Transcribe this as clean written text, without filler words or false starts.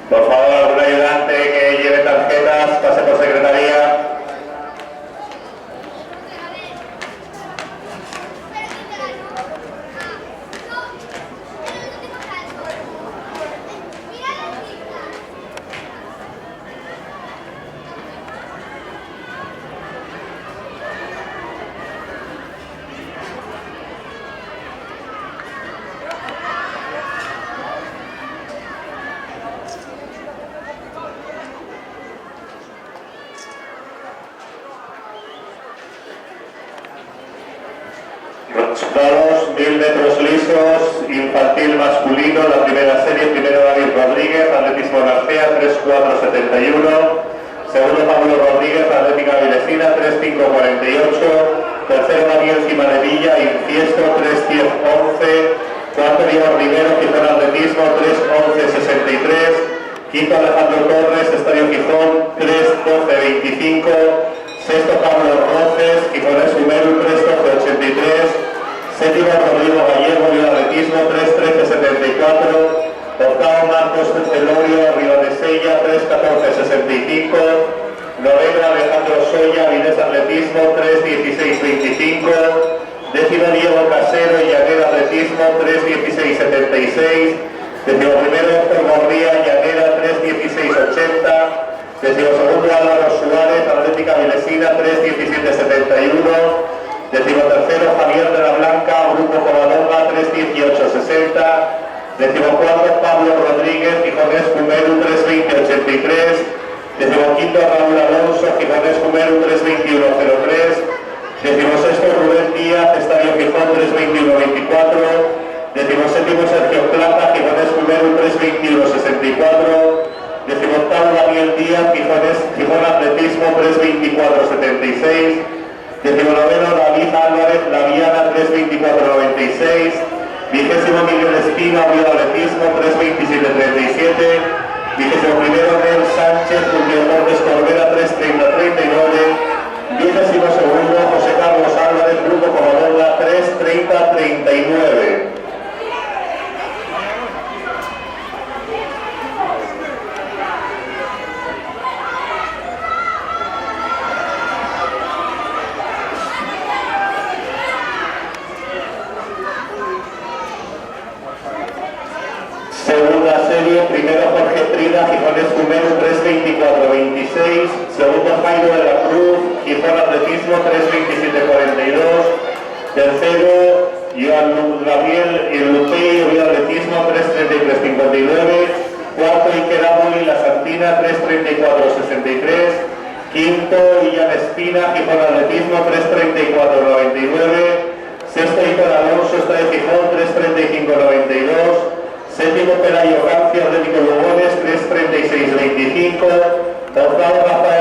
Por favor, algún ayudante que lleve tarjetas, pase por secretaría. Resultados: 1000 metros lisos, infantil masculino, la primera serie, primero David Rodríguez, atletismo García, 3.471, segundo Pablo Rodríguez, atlética Vilesina, 3.548, tercero Daniel Gimanevilla, Infiesto, 3.10.11, cuarto Diego Rivero, Gijón Atletismo, 3.11.63, quinto Alejandro Torres, Estadio Gijón, 3.12.25, sexto Pablo Roces, Gijones Humeru, 3.12.83, séptimo Rodrigo Gallego, Río Atletismo, 3.13.74, octavo Marcos Celorio, Río de Sella, 3.14.65, noveno Alejandro Soya, Vines Atletismo, 3.16.25, décimo Diego Casero, Llanera Atletismo, 3.16.76, décimo primero Héctor Gorría, Llanera, 3.16.80, décimo segundo Álvaro Suárez, Atlética Vilesina, 3.17.71, décimo tercero Javier de la Blanca, Grupo Covadonga, 3.18.60, décimo cuarto Pablo Rodríguez, Gijones Humeru, 3.20.83, décimo quinto Raúl Alonso, Gijones Humeru, 3.21.03, décimo sexto Rubén Díaz, Estadio Gijón, 3.21.24, décimo séptimo Sergio Plata, Gijones Humeru, 3.21.64, décimo octavo Daniel Díaz, Gijón Atletismo, 3.24.76, décimo noveno David Álvarez, La Viana, 3.24.96, vigésimo Miguel Espina, Río Atletismo, 3.27.37, vigésimo primero Nel Sánchez, Julio Montes Corbera, 3.30.39, vigésimo segundo José Carlos Álvarez, Grupo Covadonga, 3.30.39. Segunda serie, primero Jorge Trida, Gijones Humeru, 3.24.26, segundo Jairo de la Cruz, Gijón Atletismo, 3.27.42, tercero Joan Gabriel Lupey, Río Atletismo, 3.33.59, cuarto Iker Amoli, La Santina, 3.34.63, quinto Illan Espina, Gijón Atletismo, 3.34.99, sexto Iker Alonso, Estadio Gijón, 3.35.92, séptimo Pelayo García, Atlético Lugones, 3.36.25, octavo Rafael